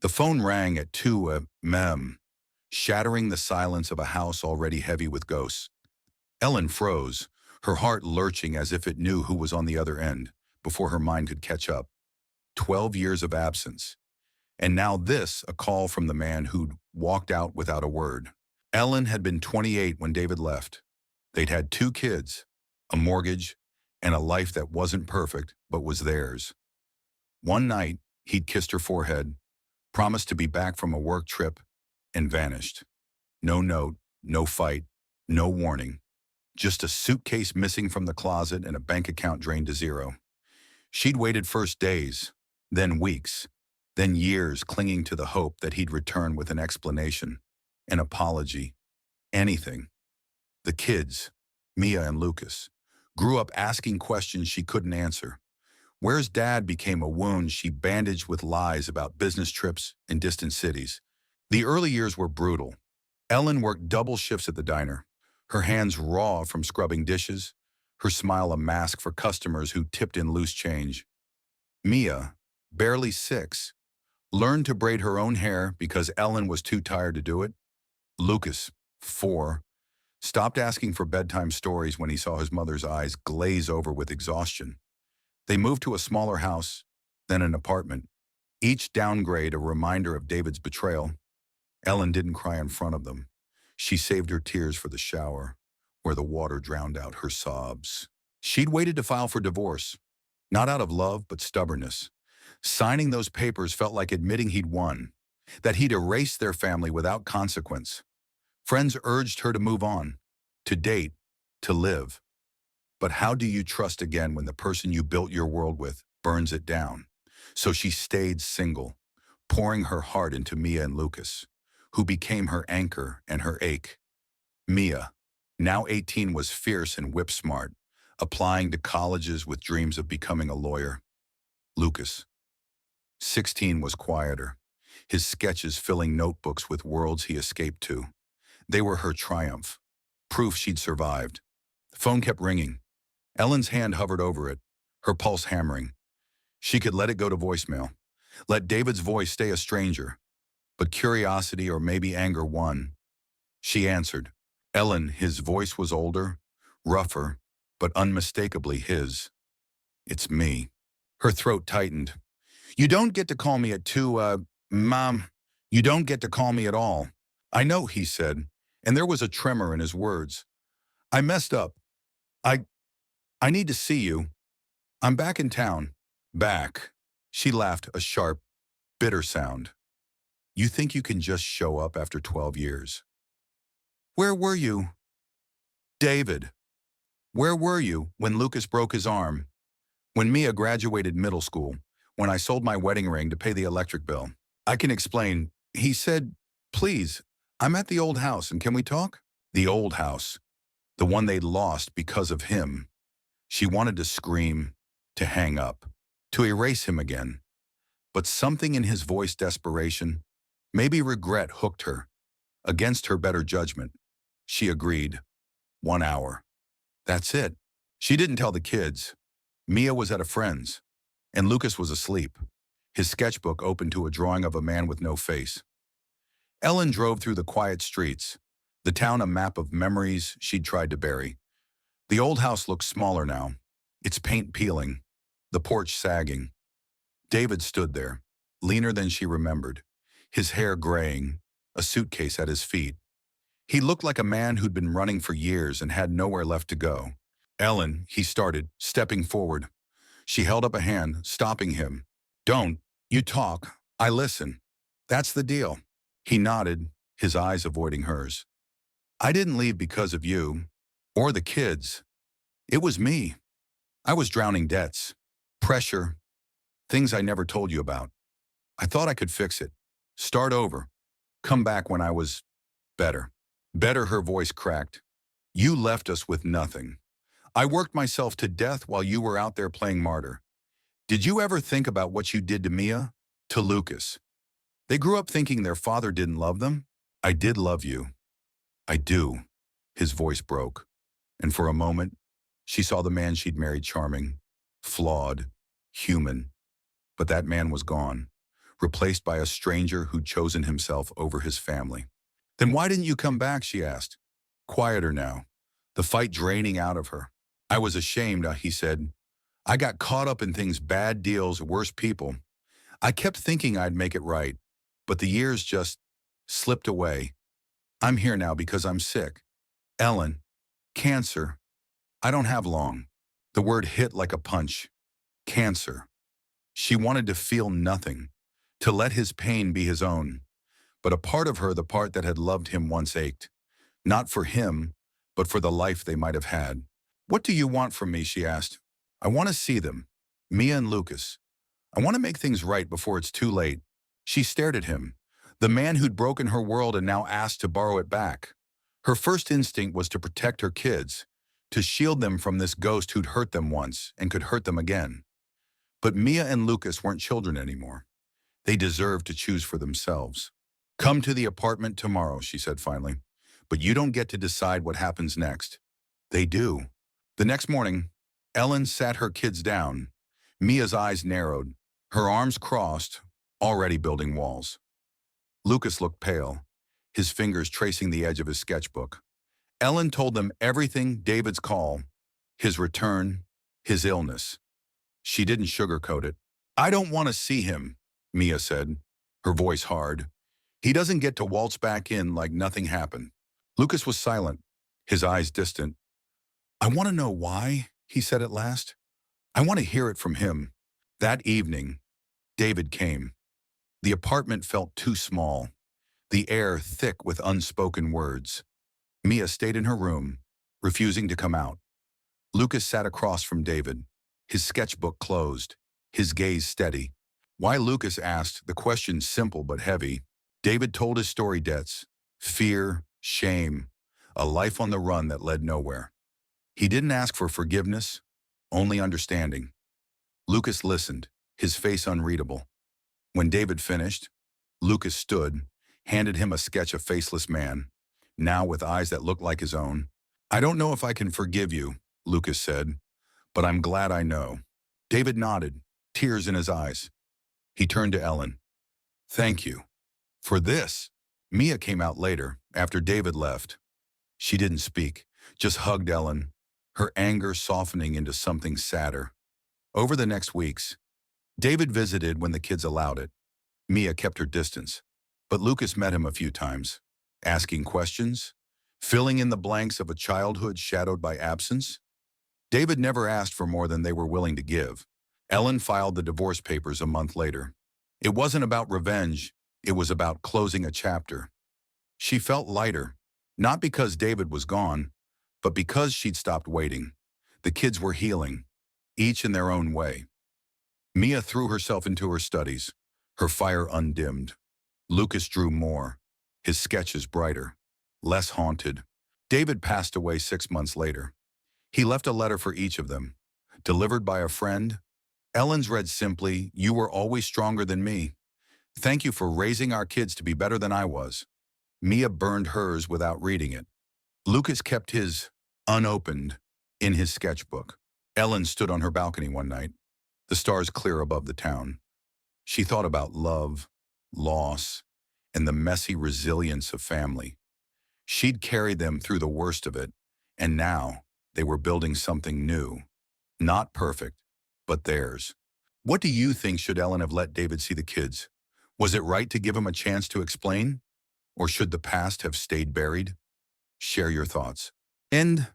The phone rang at 2 a.m., shattering the silence of a house already heavy with ghosts. Ellen froze, her heart lurching as if it knew who was on the other end, before her mind could catch up. 12 years of absence. And now this, a call from the man who'd walked out without a word. Ellen had been 28 when David left. They'd had 2 kids, a mortgage, and a life that wasn't perfect, but was theirs. One night, he'd kissed her forehead, promised to be back from a work trip, and vanished. No note, no fight, no warning. Just a suitcase missing from the closet and a bank account drained to zero. She'd waited first days, then weeks, then years clinging to the hope that he'd return with an explanation, an apology, anything. The kids, Mia and Lucas, grew up asking questions she couldn't answer. Where's Dad became a wound she bandaged with lies about business trips in distant cities. The early years were brutal. Ellen worked double shifts at the diner, her hands raw from scrubbing dishes, her smile a mask for customers who tipped in loose change. Mia, barely 6, learned to braid her own hair because Ellen was too tired to do it. Lucas, 4, stopped asking for bedtime stories when he saw his mother's eyes glaze over with exhaustion. They moved to a smaller house, then an apartment, each downgrade a reminder of David's betrayal. Ellen didn't cry in front of them. She saved her tears for the shower, where the water drowned out her sobs. She'd waited to file for divorce, not out of love, but stubbornness. Signing those papers felt like admitting he'd won, that he'd erased their family without consequence. Friends urged her to move on, to date, to live. But how do you trust again when the person you built your world with burns it down? So she stayed single, pouring her heart into Mia and Lucas, who became her anchor and her ache. Mia, now 18, was fierce and whip-smart, applying to colleges with dreams of becoming a lawyer. Lucas, 16, was quieter, his sketches filling notebooks with worlds he escaped to. They were her triumph, proof she'd survived. The phone kept ringing. Ellen's hand hovered over it, her pulse hammering. She could let it go to voicemail, let David's voice stay a stranger. But curiosity or maybe anger won. She answered. Ellen, his voice was older, rougher, but unmistakably his. It's me. Her throat tightened. You don't get to call me at 2, Mom. You don't get to call me at all. I know, he said, and there was a tremor in his words. I messed up. I need to see you. I'm back in town. Back. She laughed, a sharp, bitter sound. You think you can just show up after 12 years? Where were you? David. Where were you when Lucas broke his arm? When Mia graduated middle school? When I sold my wedding ring to pay the electric bill? I can explain. He said, please, I'm at the old house and can we talk? The old house. The one they'd lost because of him. She wanted to scream, to hang up, to erase him again. But something in his voice, desperation, maybe regret, hooked her. Against her better judgment, she agreed. 1 hour. That's it. She didn't tell the kids. Mia was at a friend's, and Lucas was asleep, his sketchbook open to a drawing of a man with no face. Ellen drove through the quiet streets, the town a map of memories she'd tried to bury. The old house looked smaller now, its paint peeling, the porch sagging. David stood there, leaner than she remembered, his hair graying, a suitcase at his feet. He looked like a man who'd been running for years and had nowhere left to go. Ellen, he started, stepping forward. She held up a hand, stopping him. Don't. You talk. I listen. That's the deal. He nodded, his eyes avoiding hers. I didn't leave because of you, or the kids. It was me. I was drowning debts, pressure, things I never told you about. I thought I could fix it, start over, come back when I was better. Better, her voice cracked. You left us with nothing. I worked myself to death while you were out there playing martyr. Did you ever think about what you did to Mia? To Lucas? They grew up thinking their father didn't love them. I did love you. I do. His voice broke. And for a moment, she saw the man she'd married charming, flawed, human. But that man was gone. replaced by a stranger who'd chosen himself over his family. "Then why didn't you come back?" she asked. Quieter now, the fight draining out of her. "I was ashamed," he said. "I got caught up in things, bad deals, worse people. I kept thinking I'd make it right, but the years just slipped away. I'm here now because I'm sick. Ellen, cancer. I don't have long." The word hit like a punch. Cancer. She wanted to feel nothing, to let his pain be his own. But a part of her, the part that had loved him once, ached. Not for him, but for the life they might have had. "What do you want from me?" she asked. "I want to see them. Mia and Lucas. I want to make things right before it's too late." She stared at him, the man who'd broken her world and now asked to borrow it back. Her first instinct was to protect her kids, to shield them from this ghost who'd hurt them once and could hurt them again. But Mia and Lucas weren't children anymore. They deserved to choose for themselves. "Come to the apartment tomorrow," she said finally. "But you don't get to decide what happens next." They do. The next morning, Ellen sat her kids down. Mia's eyes narrowed, her arms crossed, already building walls. Lucas looked pale, his fingers tracing the edge of his sketchbook. Ellen told them everything: David's call, his return, his illness. She didn't sugarcoat it. "I don't want to see him," Mia said, her voice hard. "He doesn't get to waltz back in like nothing happened." Lucas was silent, his eyes distant. "I want to know why," he said at last. "I want to hear it from him." That evening, David came. The apartment felt too small, the air thick with unspoken words. Mia stayed in her room, refusing to come out. Lucas sat across from David, his sketchbook closed, his gaze steady. Why, Lucas asked, the question simple but heavy. David told his story: debts, fear, shame, a life on the run that led nowhere. He didn't ask for forgiveness, only understanding. Lucas listened, his face unreadable. When David finished, Lucas stood, handed him a sketch: a faceless man, now with eyes that looked like his own. "I don't know if I can forgive you," Lucas said, "but I'm glad I know." David nodded, tears in his eyes. He turned to Ellen. "Thank you. For this." Mia came out later, after David left. She didn't speak, just hugged Ellen, her anger softening into something sadder. Over the next weeks, David visited when the kids allowed it. Mia kept her distance, but Lucas met him a few times, asking questions, filling in the blanks of a childhood shadowed by absence. David never asked for more than they were willing to give. Ellen filed the divorce papers a month later. It wasn't about revenge, it was about closing a chapter. She felt lighter, not because David was gone, but because she'd stopped waiting. The kids were healing, each in their own way. Mia threw herself into her studies, her fire undimmed. Lucas drew more, his sketches brighter, less haunted. David passed away 6 months later. He left a letter for each of them, delivered by a friend. Ellen's read simply: "You were always stronger than me. Thank you for raising our kids to be better than I was." Mia burned hers without reading it. Lucas kept his, unopened, in his sketchbook. Ellen stood on her balcony one night, the stars clear above the town. She thought about love, loss, and the messy resilience of family. She'd carried them through the worst of it, and now they were building something new. Not perfect, but theirs. What do you think? Should Ellen have let David see the kids? Was it right to give him a chance to explain? Or should the past have stayed buried? Share your thoughts. End.